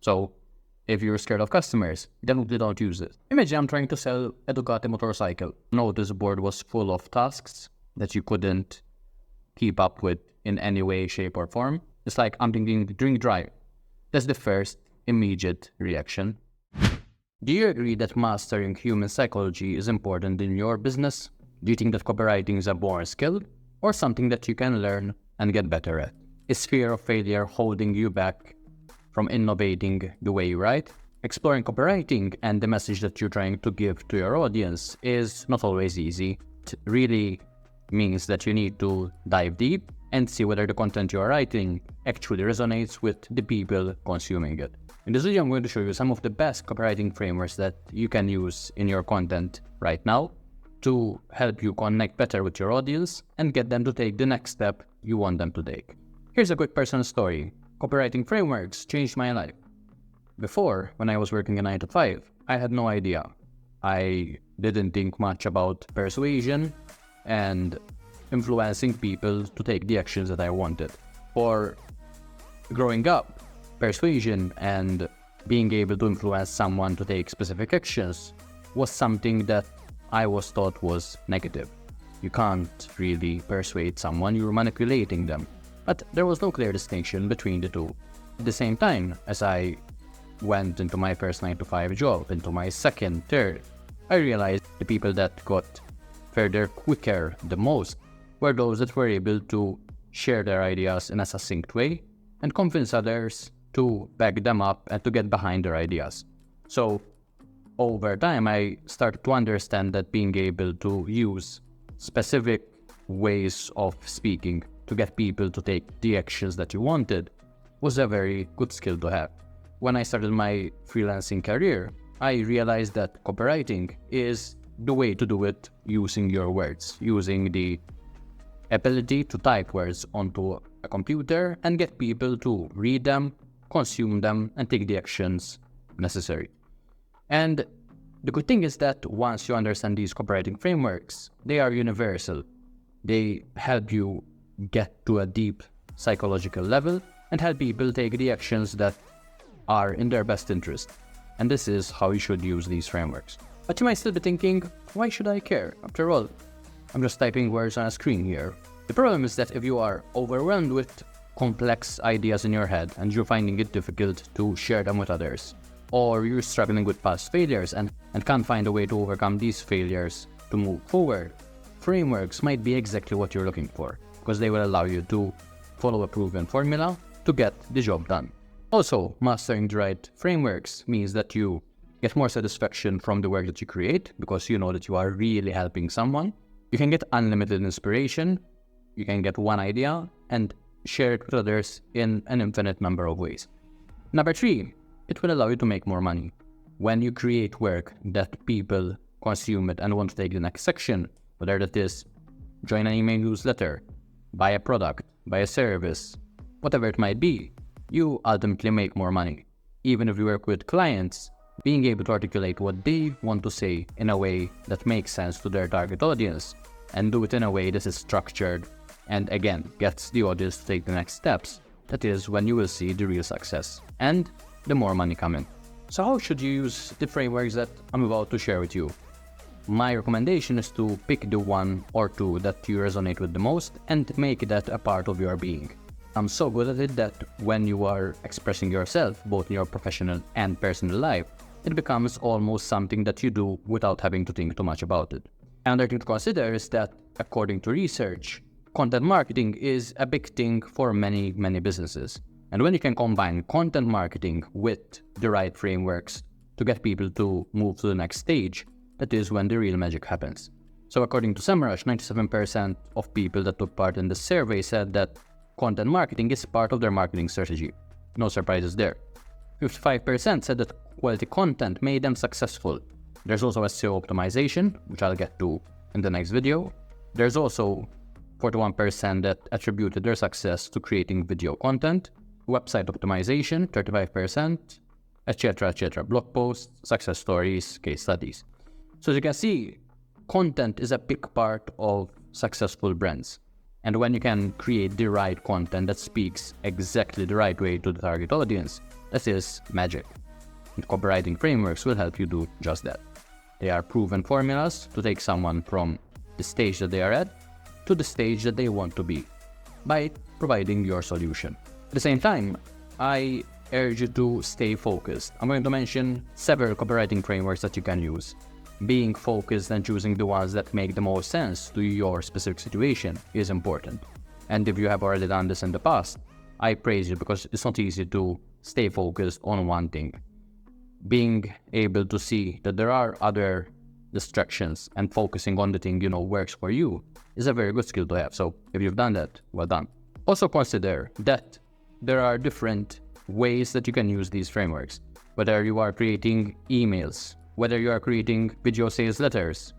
So if you're scared of customers, then don't use it. Imagine I'm trying to sell a Ducati motorcycle. Notice board was full of tasks that you couldn't keep up with in any way, shape, or form. It's like I'm thinking drink drive. That's the first immediate reaction. Do you agree that mastering human psychology is important in your business? Do you think that copywriting is a born skill or something that you can learn and get better at? Is fear of failure holding you back from innovating the way you write? Exploring copywriting and the message that you're trying to give to your audience is not always easy. It really means that you need to dive deep and see whether the content you are writing actually resonates with the people consuming it. In this video, I'm going to show you some of the best copywriting frameworks that you can use in your content right now to help you connect better with your audience and get them to take the next step you want them to take. Here's a quick personal story. Copywriting frameworks changed my life. Before, when I was working a 9 to 5, I had no idea. I didn't think much about persuasion and influencing people to take the actions that I wanted. For growing up, persuasion and being able to influence someone to take specific actions was something that I was taught was negative. You can't really persuade someone, you're manipulating them. But there was no clear distinction between the two. At the same time, as I went into my first 9 to 5 job, into my second, third, I realized the people that got further quicker the most were those that were able to share their ideas in a succinct way and convince others to back them up and to get behind their ideas. So over time, I started to understand that being able to use specific ways of speaking to get people to take the actions that you wanted was a very good skill to have. When I started my freelancing career, I realized that copywriting is the way to do it using your words, using the ability to type words onto a computer and get people to read them, consume them, and take the actions necessary. And the good thing is that once you understand these copywriting frameworks, they are universal. They help you get to a deep psychological level and help people take the actions that are in their best interest. And this is how you should use these frameworks. But you might still be thinking, why should I care? After all, I'm just typing words on a screen here. The problem is that if you are overwhelmed with complex ideas in your head and you're finding it difficult to share them with others, or you're struggling with past failures and can't find a way to overcome these failures to move forward, frameworks might be exactly what you're looking for, because they will allow you to follow a proven formula to get the job done. Also, mastering the right frameworks means that you get more satisfaction from the work that you create because you know that you are really helping someone. You can get unlimited inspiration, you can get one idea and share it with others in an infinite number of ways. Number 3, it will allow you to make more money. When you create work that people consume it and want to take the next section, whether that is join an email newsletter, buy a product, buy a service, whatever it might be, you ultimately make more money. Even if you work with clients, being able to articulate what they want to say in a way that makes sense to their target audience and do it in a way that is structured and again gets the audience to take the next steps, that is when you will see the real success and the more money coming. So how should you use the frameworks that I'm about to share with you? My recommendation is to pick the one or two that you resonate with the most and make that a part of your being. I'm so good at it that when you are expressing yourself, both in your professional and personal life, it becomes almost something that you do without having to think too much about it. Another thing to consider is that, according to research, content marketing is a big thing for many businesses. And when you can combine content marketing with the right frameworks to get people to move to the next stage, that is when the real magic happens. So according to SEMrush, 97% of people that took part in the survey said that content marketing is part of their marketing strategy. No surprises there. 55% said that quality content made them successful. There's also SEO optimization, which I'll get to in the next video. There's also 41% that attributed their success to creating video content, website optimization, 35%, etc. Blog posts, success stories, case studies. So as you can see, content is a big part of successful brands. And when you can create the right content that speaks exactly the right way to the target audience, That is magic. And copywriting frameworks will help you do just that. They are proven formulas to take someone from the stage that they are at to the stage that they want to be by providing your solution. At the same time, I urge you to stay focused. I'm going to mention several copywriting frameworks that you can use. Being focused and choosing the ones that make the most sense to your specific situation is important. And if you have already done this in the past, I praise you, because it's not easy to stay focused on one thing. Being able to see that there are other distractions and focusing on the thing works for you is a very good skill to have. So if you've done that, well done. Also consider that there are different ways that you can use these frameworks. Whether you are creating emails, whether you are creating video sales letters,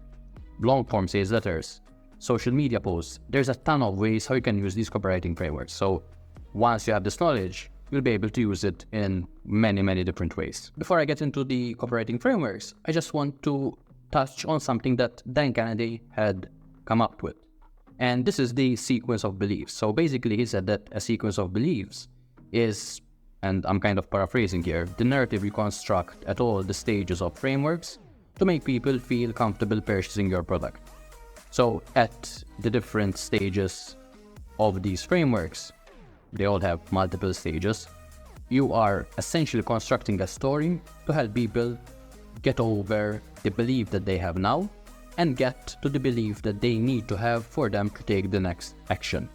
long form sales letters, social media posts, there's a ton of ways how you can use these copywriting frameworks. So once you have this knowledge, you'll be able to use it in many, many different ways. Before I get into the copywriting frameworks, I just want to touch on something that Dan Kennedy had come up with. And this is the sequence of beliefs. So basically he said that a sequence of beliefs is, and I'm kind of paraphrasing here, the narrative you construct at all the stages of frameworks to make people feel comfortable purchasing your product. So at the different stages of these frameworks, they all have multiple stages, you are essentially constructing a story to help people get over the belief that they have now and get to the belief that they need to have for them to take the next action.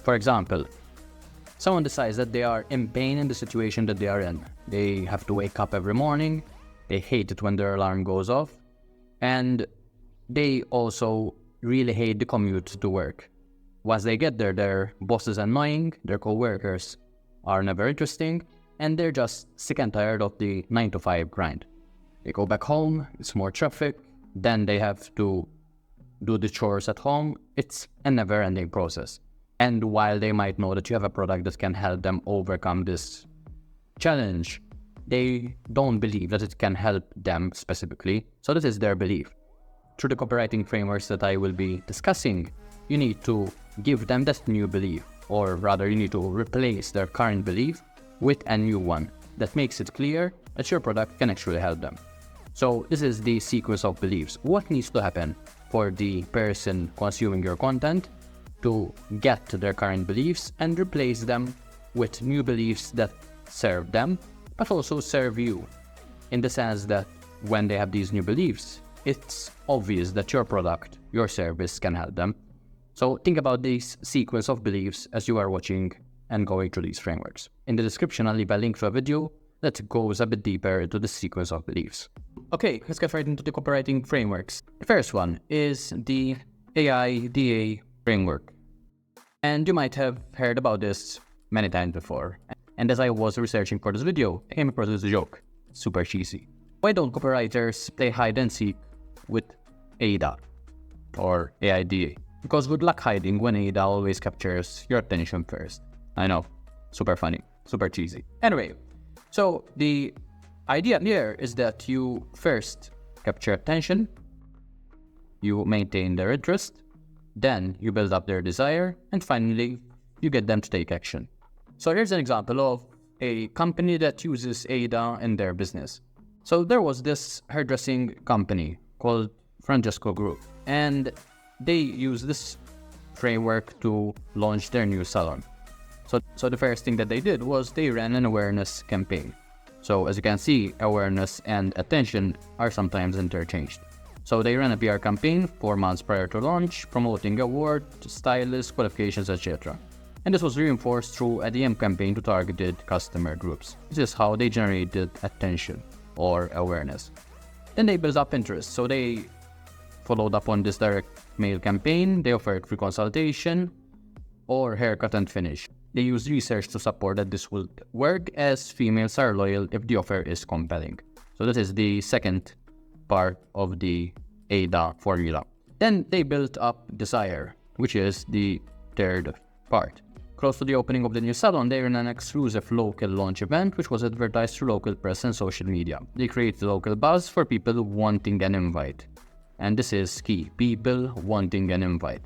For example, someone decides that they are in pain in the situation that they are in. They have to wake up every morning, they hate it when their alarm goes off, and they also really hate the commute to work. Once they get there, their boss is annoying, their co-workers are never interesting, and they're just sick and tired of the 9-to-5 grind. They go back home, it's more traffic, then they have to do the chores at home. It's a never-ending process. And while they might know that you have a product that can help them overcome this challenge, they don't believe that it can help them specifically. So this is their belief. Through the copywriting frameworks that I will be discussing, you need to give them that new belief, or rather you need to replace their current belief with a new one that makes it clear that your product can actually help them. So this is the sequence of beliefs. What needs to happen for the person consuming your content to get to their current beliefs and replace them with new beliefs that serve them, but also serve you, in the sense that when they have these new beliefs, it's obvious that your product, your service can help them. So think about this sequence of beliefs as you are watching and going through these frameworks. In the description, I'll leave a link to a video that goes a bit deeper into the sequence of beliefs. Okay, let's get right into the copywriting frameworks. The first one is the AIDA framework. And you might have heard about this many times before. And as I was researching for this video, I came across this joke. Super cheesy. Why don't copywriters play hide and seek with AIDA or AIDA? Because good luck hiding when AIDA always captures your attention first. I know, super funny, super cheesy. Anyway, so the idea here is that you first capture attention, you maintain their interest, then you build up their desire, and finally, you get them to take action. So here's an example of a company that uses AIDA in their business. So there was this hairdressing company called Francesco Group, and they use this framework to launch their new salon. So the first thing that they did was they ran an awareness campaign. So as you can see, awareness and attention are sometimes interchanged. So they ran a PR campaign 4 months prior to launch, promoting award, stylists, qualifications, etc. And this was reinforced through a DM campaign to targeted customer groups. This is how they generated attention or awareness. Then they built up interest. So they followed up on this direct mail campaign. They offered free consultation or haircut and finish. They used research to support that this would work, as females are loyal if the offer is compelling. So this is the second part of the AIDA formula. Then they built up desire, which is the third part. Close to the opening of the new salon, they ran an exclusive local launch event, which was advertised through local press and social media. They created local buzz for people wanting an invite. And this is key, people wanting an invite.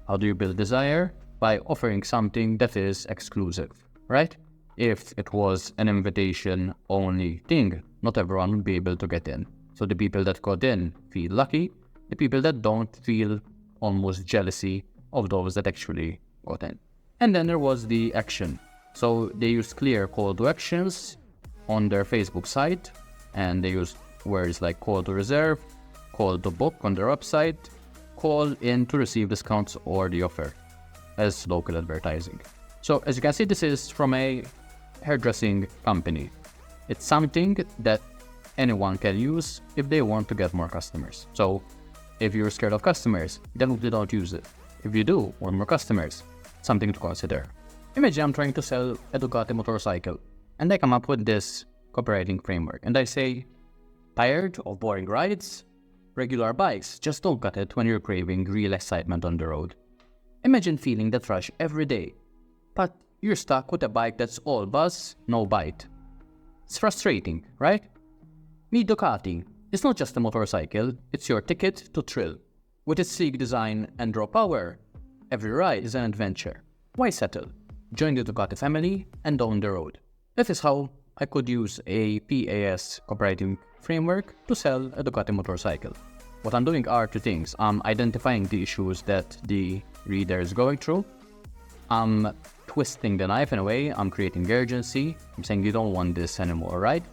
How do you build desire? By offering something that is exclusive, right? if it was an invitation-only thing, not everyone would be able to get in. So the people that got in feel lucky. The people that don't feel almost jealousy of those that actually got in. And then there was the action. So they used clear call to actions on their Facebook site, and they used words like call to reserve, call to book on their website, call in to receive discounts or the offer as local advertising. So as you can see, this is from a hairdressing company. It's something that anyone can use if they want to get more customers. So if you're scared of customers, then don't use it. If you do want more customers, something to consider. Imagine I'm trying to sell a Ducati motorcycle, and I come up with this copywriting framework, and I say, tired of boring rides? Regular bikes just don't cut it when you're craving real excitement on the road. Imagine feeling that rush every day, but you're stuck with a bike that's all buzz, no bite. It's frustrating, right? Meet Ducati. It's not just a motorcycle, it's your ticket to thrill. With its sleek design and raw power, every ride is an adventure. Why settle? Join the Ducati family and own the road. That is how I could use a PAS copywriting framework to sell a Ducati motorcycle. What I'm doing are two things. I'm identifying the issues that the reader is going through. I'm twisting the knife in a way. I'm creating urgency. I'm saying you don't want this anymore, right?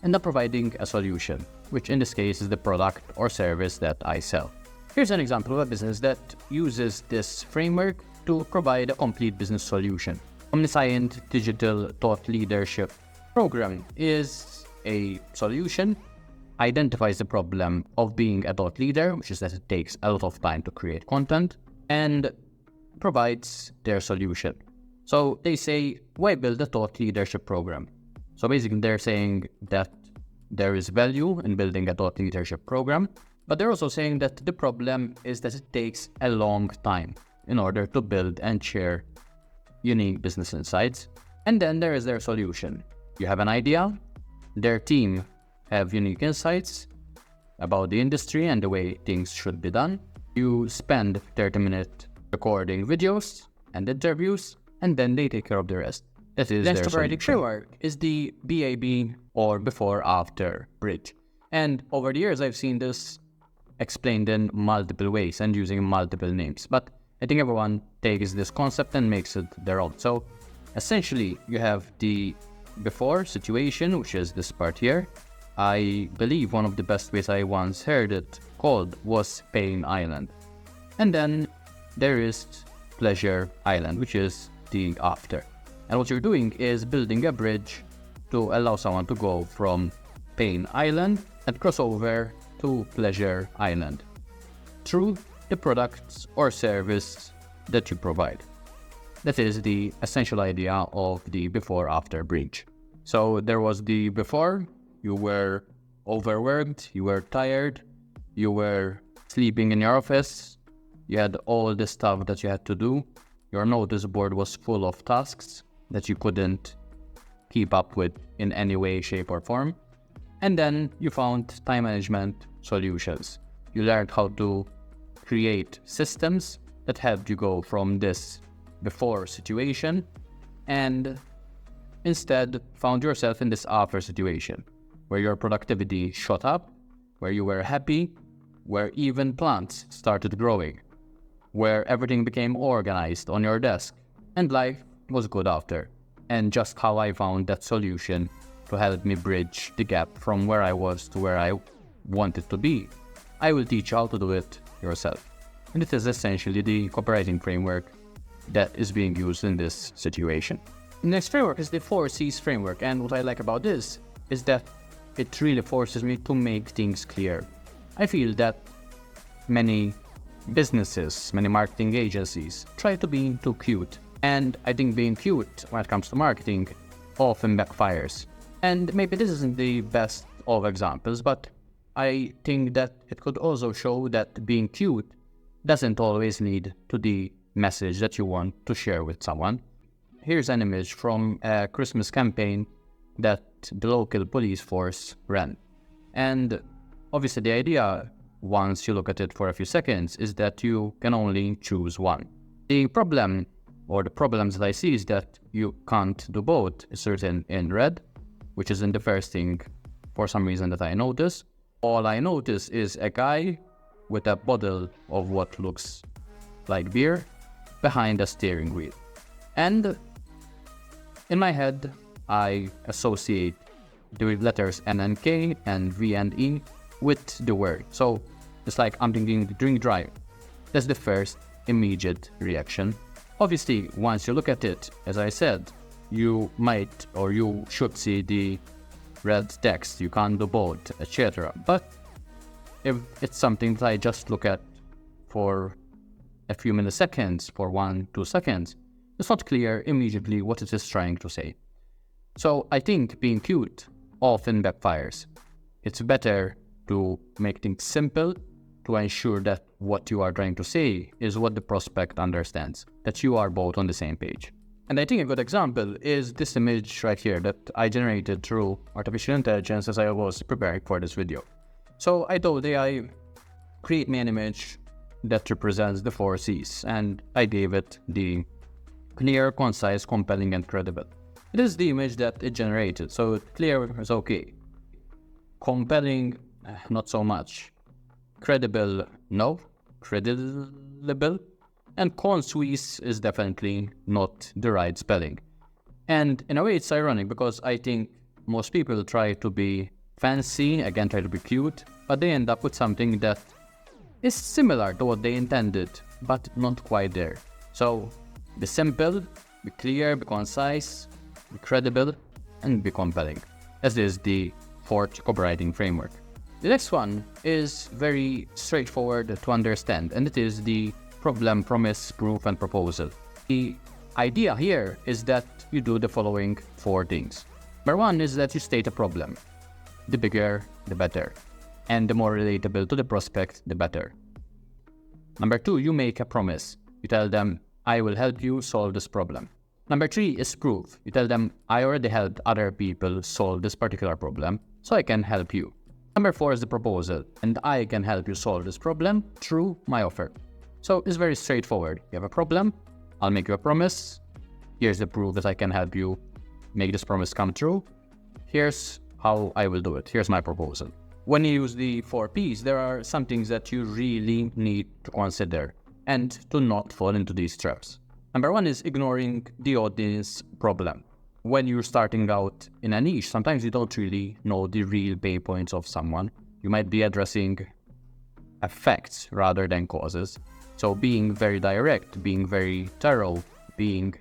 And I'm providing a solution, which in this case is the product or service that I sell. Here's an example of a business that uses this framework to provide a complete business solution. Omniscient Digital Thought Leadership Program is a solution, identifies the problem of being a thought leader, which is that it takes a lot of time to create content, and provides their solution. So they say, why build a thought leadership program? So basically they're saying that there is value in building a thought leadership program, but they're also saying that the problem is that it takes a long time in order to build and share unique business insights. And then there is their solution. You have an idea, their team have unique insights about the industry and the way things should be done. You spend 30-minute recording videos and interviews, and then they take care of the rest. That is their solution. Framework is the BAB or before after bridge. And over the years, I've seen this explained in multiple ways and using multiple names. But I think everyone takes this concept and makes it their own. So essentially, you have the before situation, which is this part here. I believe one of the best ways I once heard it called was Pain Island. And then there is Pleasure Island, which is the after. And what you're doing is building a bridge to allow someone to go from Pain Island and cross over to Pleasure Island through the products or service that you provide. That is the essential idea of the before-after bridge. So there was the before, you were overworked, you were tired, you were sleeping in your office, you had all the stuff that you had to do, your notice board was full of tasks that you couldn't keep up with in any way, shape or form. And then you found time management solutions. You learned how to create systems that helped you go from this before situation and instead found yourself in this after situation where your productivity shot up, where you were happy, where even plants started growing, where everything became organized on your desk and life was good after. And just how I found that solution to help me bridge the gap from where I was to where I wanted to be, I will teach you how to do it yourself. And it is essentially the copywriting framework that is being used in this situation. The next framework is the 4Cs framework, and what I like about this is that it really forces me to make things clear. I feel that many businesses, many marketing agencies try to be too cute, and I think being cute when it comes to marketing often backfires. And maybe this isn't the best of examples, but I think that it could also show that being cute doesn't always lead to the message that you want to share with someone. Here's an image from a Christmas campaign that the local police force ran. And obviously the idea, once you look at it for a few seconds, is that you can only choose one. The problem or the problems that I see is that you can't do both is written in red, which isn't the first thing for some reason that I notice. All I notice is a guy with a bottle of what looks like beer behind a steering wheel. And in my head, I associate the letters N and K and V and E with the word. So it's like I'm thinking drink drive. That's the first immediate reaction. Obviously, once you look at it, as I said, you might or you should see the red text, you can't do both, etc. But if it's something that I just look at for a few milliseconds, for 1-2 seconds, it's not clear immediately what it is trying to say. So I think being cute often backfires. It's better to make things simple to ensure that what you are trying to say is what the prospect understands, that you are both on the same page. And I think a good example is this image right here that I generated through artificial intelligence as I was preparing for this video. So I told AI, create me an image that represents the 4 C's, and I gave it the clear, concise, compelling, and credible. It is the image that it generated, so clear is okay. Compelling, not so much. Credible, no. Credible. And concise is definitely not the right spelling. And in a way it's ironic because I think most people try to be fancy, again try to be cute, but they end up with something that is similar to what they intended, but not quite there. So be simple, be clear, be concise, be credible, and be compelling. As is the 4th copywriting framework. The next one is very straightforward to understand, and it is the problem, promise, proof, and proposal. The idea here is that you do the following 4 things. Number 1 is that you state a problem. The bigger, the better. And the more relatable to the prospect, the better. Number 2, you make a promise. You tell them, I will help you solve this problem. Number 3 is proof. You tell them, I already helped other people solve this particular problem, so I can help you. Number 4 is the proposal, and I can help you solve this problem through my offer. So it's very straightforward. You have a problem, I'll make you a promise. Here's the proof that I can help you make this promise come true. Here's how I will do it. Here's my proposal. When you use the 4 P's, there are some things that you really need to consider and to not fall into these traps. Number 1 is ignoring the audience problem. When you're starting out in a niche, sometimes you don't really know the real pain points of someone. You might be addressing effects rather than causes. So being very direct, being very thorough, doing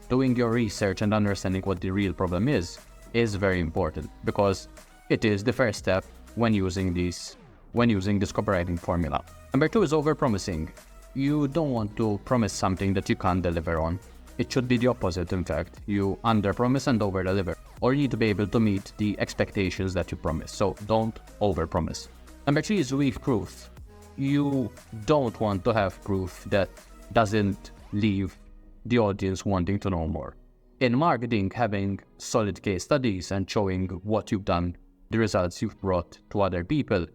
your research and understanding what the real problem is very important because it is the first step when using this copywriting formula. Number 2 is overpromising. You don't want to promise something that you can't deliver on. It should be the opposite, in fact. You underpromise and overdeliver. Or you need to be able to meet the expectations that you promise. So don't overpromise. Number 3 is weak proof. You don't want to have proof that doesn't leave the audience wanting to know more. In marketing, having solid case studies and showing what you've done, the results you've brought to other people,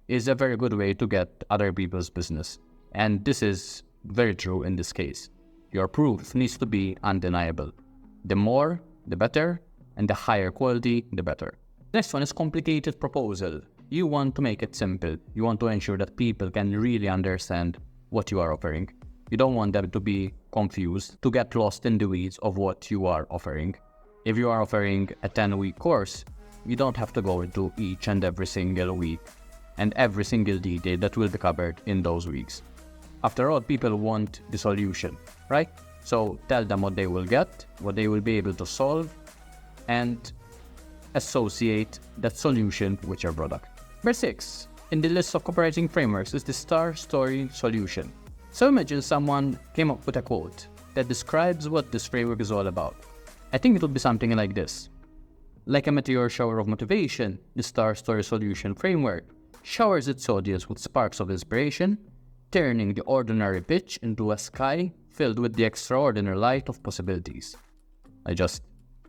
is a very good way to get other people's business. And this is very true in this case. Your proof needs to be undeniable. The more, the better, and the higher quality, the better. Next one is complicated proposal. You want to make it simple. You want to ensure that people can really understand what you are offering. You don't want them to be confused, to get lost in the weeds of what you are offering. If you are offering a 10-week course, you don't have to go into each and every single week and every single detail that will be covered in those weeks. After all, people want the solution, right? So tell them what they will get, what they will be able to solve, and associate that solution with your product. Number 6, in the list of copywriting frameworks is the star story solution. So imagine someone came up with a quote that describes what this framework is all about. I think it will be something like this. Like a meteor shower of motivation, the star story solution framework showers its audience with sparks of inspiration, turning the ordinary pitch into a sky filled with the extraordinary light of possibilities. I just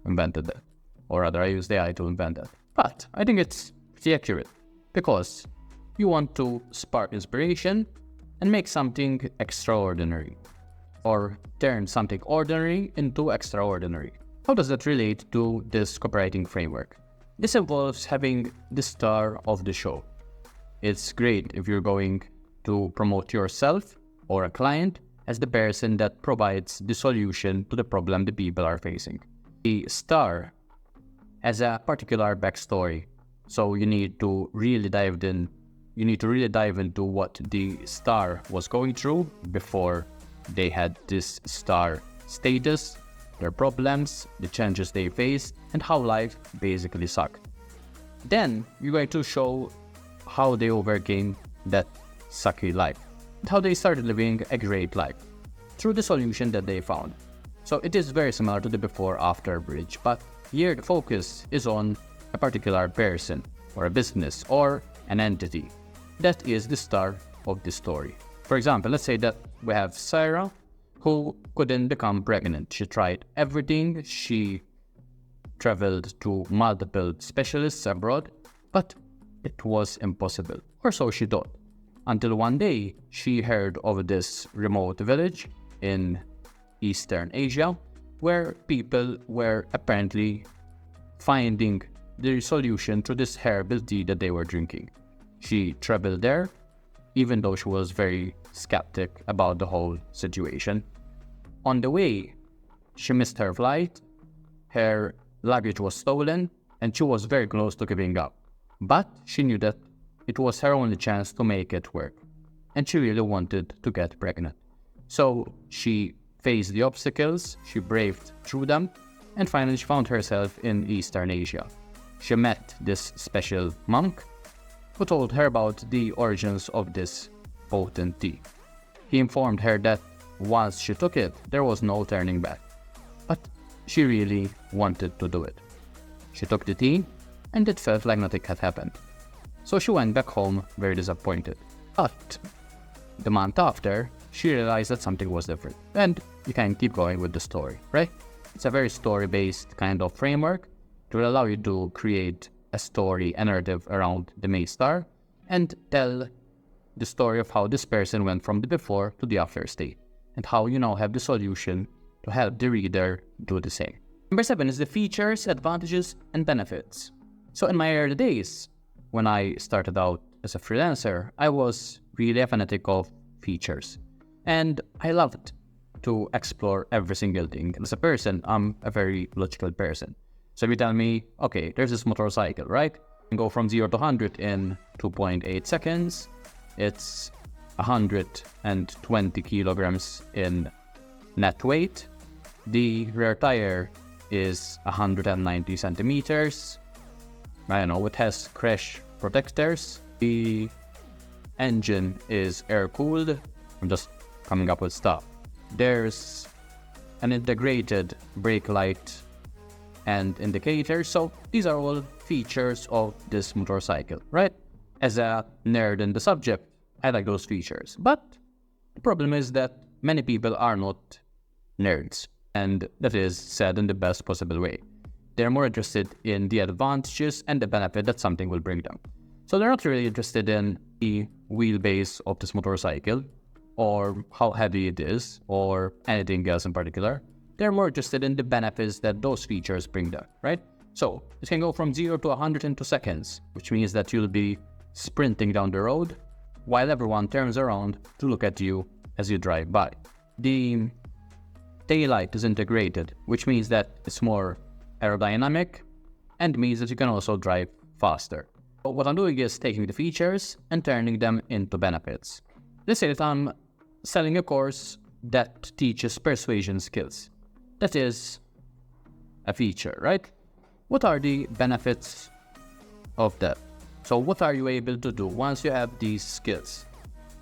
invented that. Or rather, I used AI to invent that. But I think it's pretty accurate because you want to spark inspiration and make something extraordinary. or turn something ordinary into extraordinary. How does that relate to this copywriting framework? This involves having the star of the show. It's great if you're going to promote yourself or a client as the person that provides the solution to the problem the people are facing. The star has a particular backstory, so you need to really dive into what the star was going through before they had this star status, their problems, the challenges they faced, and how life basically sucked. Then you're going to show how they overcame that sucky life, and how they started living a great life through the solution that they found. So it is very similar to the before-after bridge, but here the focus is on a particular person or a business or an entity that is the star of the story. For example, let's say that we have Sarah, who couldn't become pregnant. She tried everything. She traveled to multiple specialists abroad, but it was impossible, or so she thought. Until one day, she heard of this remote village in Eastern Asia, where people were apparently finding the solution to this herbal tea that they were drinking. She traveled there, even though she was very skeptic about the whole situation. On the way, she missed her flight, her luggage was stolen, and she was very close to giving up. But she knew that it was her only chance to make it work, and she really wanted to get pregnant. So she faced the obstacles, she braved through them, and finally she found herself in Eastern Asia. She met this special monk who told her about the origins of this potent tea. He informed her that once she took it, there was no turning back. But she really wanted to do it. She took the tea, and it felt like nothing had happened. So she went back home very disappointed. But the month after, she realized that something was different. And you can keep going with the story, right? It's a very story-based kind of framework to allow you to create a story, a narrative around the main star, and tell the story of how this person went from the before to the after state, and how you now have the solution to help the reader do the same. Number 7 is the features, advantages, and benefits. So in my early days, when I started out as a freelancer, I was really a fanatic of features. And I loved to explore every single thing. And as a person, I'm a very logical person. So if you tell me, okay, there's this motorcycle, right? You can go from 0 to 100 in 2.8 seconds. It's 120 kilograms in net weight. The rear tire is 190 centimeters. I don't know, it has crash protectors. The engine is air-cooled. I'm just coming up with stuff. There's an integrated brake light and indicator. So these are all features of this motorcycle, right? As a nerd in the subject, I like those features. But the problem is that many people are not nerds. And that is said in the best possible way. They're more interested in the advantages and the benefit that something will bring them. So they're not really interested in the wheelbase of this motorcycle, or how heavy it is, or anything else in particular. They're more interested in the benefits that those features bring them, right? So it can go from 0 to 100 in 2 seconds, which means that you'll be sprinting down the road while everyone turns around to look at you as you drive by. The taillight is integrated, which means that it's more aerodynamic and means that you can also drive faster. But what I'm doing is taking the features and turning them into benefits. Let's say that I'm selling a course that teaches persuasion skills. That is a feature, right? What are the benefits of that? So what are you able to do once you have these skills?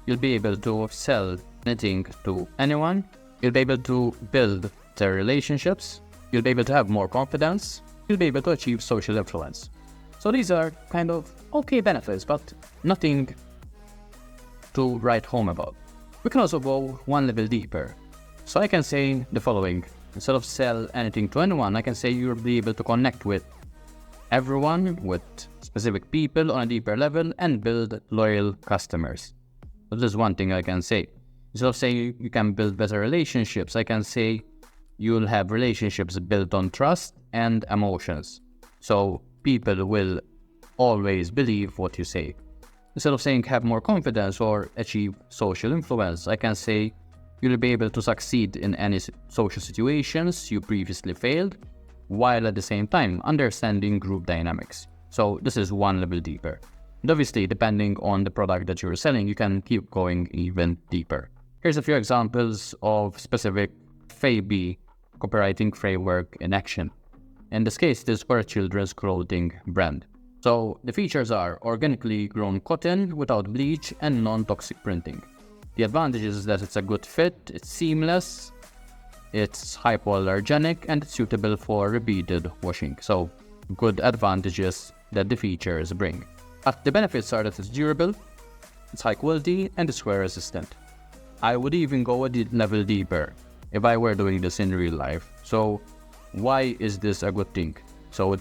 You'll be able to sell anything to anyone. You'll be able to build their relationships. You'll be able to have more confidence. You'll be able to achieve social influence. So these are kind of okay benefits, but nothing to write home about. We can also go one level deeper. So I can say the following. Instead of sell anything to anyone, I can say you'll be able to connect with everyone, with specific people on a deeper level, and build loyal customers. So this is one thing I can say. Instead of saying you can build better relationships, I can say you'll have relationships built on trust and emotions. So people will always believe what you say. Instead of saying have more confidence or achieve social influence, I can say you'll be able to succeed in any social situations you previously failed, while at the same time understanding group dynamics. So this is one level deeper. And obviously, depending on the product that you're selling, you can keep going even deeper. Here's a few examples of specific FABI copywriting framework in action. In this case, this is for a children's clothing brand. So the features are organically grown cotton without bleach and non-toxic printing. The advantage is that it's a good fit, it's seamless, it's hypoallergenic, and it's suitable for repeated washing. So good advantages that the features bring. But the benefits are that it's durable, it's high quality, and it's wear resistant. I would even go a level deeper if I were doing this in real life. So why is this a good thing? So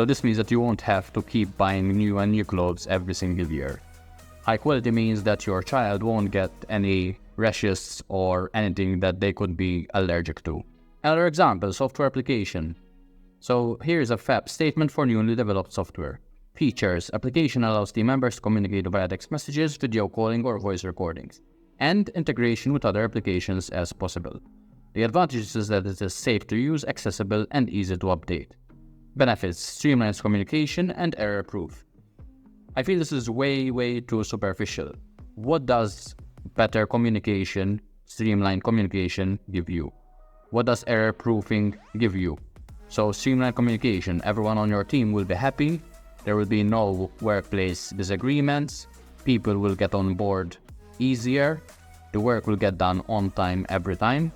this means that you won't have to keep buying new clothes every single year. High quality means that your child won't get any rashes or anything that they could be allergic to. Another example, software application. So here's a FAB statement for newly developed software. Features: application allows team members to communicate via text messages, video calling, or voice recordings, and integration with other applications as possible. The advantage is that it is safe to use, accessible, and easy to update. Benefits: streamlines communication and error-proof. I feel this is way too superficial. What does better communication, streamlined communication give you? What does error-proofing give you? So streamlined communication, everyone on your team will be happy, there will be no workplace disagreements, people will get on board easier, the work will get done on time every time,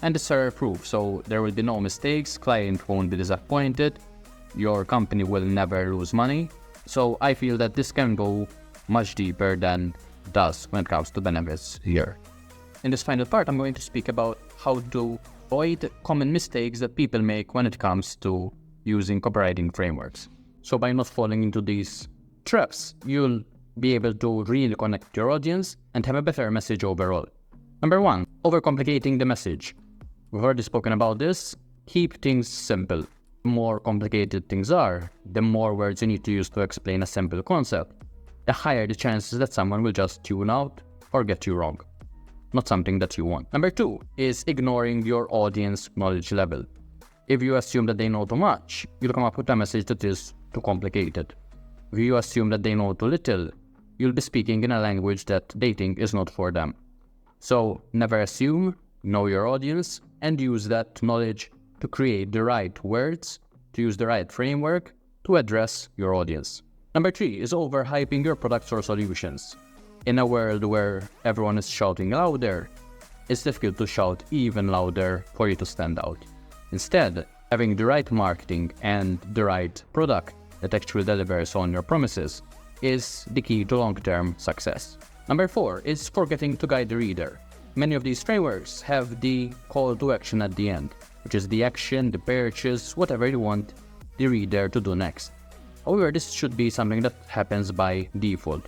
and it's error-proof, so there will be no mistakes, client won't be disappointed, your company will never lose money. So I feel that this can go much deeper than it does when it comes to benefits here. In this final part, I'm going to speak about how to avoid common mistakes that people make when it comes to using copywriting frameworks. So by not falling into these traps, you'll be able to really connect your audience and have a better message overall. Number one, overcomplicating the message. We've already spoken about this. Keep things simple. The more complicated things are, the more words you need to use to explain a simple concept, the higher the chances that someone will just tune out or get you wrong. Not something that you want. Number two is ignoring your audience knowledge level. If you assume that they know too much, you'll come up with a message that is too complicated. If you assume that they know too little, you'll be speaking in a language that they think is not for them. So never assume, know your audience, and use that knowledge to create the right words, to use the right framework to address your audience. Number three is overhyping your products or solutions. In a world where everyone is shouting louder, it's difficult to shout even louder for you to stand out. Instead, having the right marketing and the right product that actually delivers on your promises is the key to long-term success. Number four is forgetting to guide the reader. Many of these frameworks have the call to action at the end, which is the action, the purchase, whatever you want the reader to do next. However, this should be something that happens by default,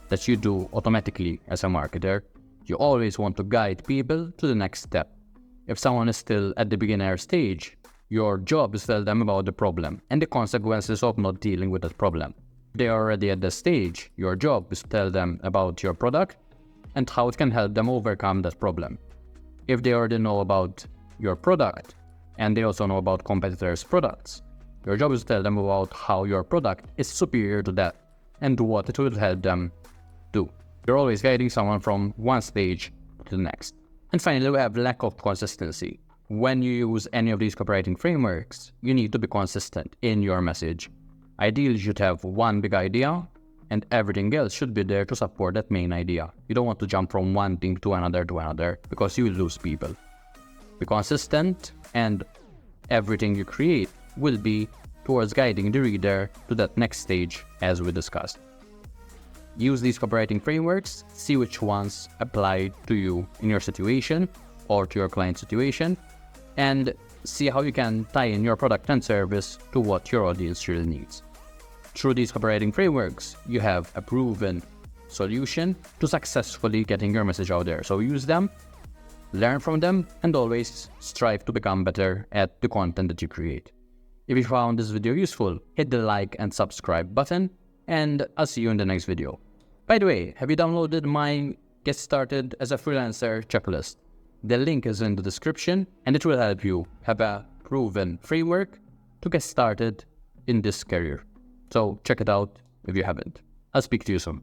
that you do automatically as a marketer. You always want to guide people to the next step. If someone is still at the beginner stage, your job is to tell them about the problem and the consequences of not dealing with that problem. If they are already at the stage, your job is to tell them about your product and how it can help them overcome that problem. If they already know about your product and they also know about competitors' products, your job is to tell them about how your product is superior to that and what it will help them do. You're always guiding someone from one stage to the next. And finally, we have lack of consistency. When you use any of these copywriting frameworks, you need to be consistent in your message. Ideally, you should have one big idea and everything else should be there to support that main idea. You don't want to jump from one thing to another because you will lose people. Be consistent and everything you create will be towards guiding the reader to that next stage as we discussed. Use these copywriting frameworks, see which ones apply to you in your situation or to your client situation, and see how you can tie in your product and service to what your audience really needs. Through these copywriting frameworks, you have a proven solution to successfully getting your message out there. So use them, learn from them, and always strive to become better at the content that you create. If you found this video useful, hit the like and subscribe button, and I'll see you in the next video. By the way, have you downloaded my Get Started as a Freelancer checklist? The link is in the description, and it will help you have a proven framework to get started in this career. So check it out if you haven't. I'll speak to you soon.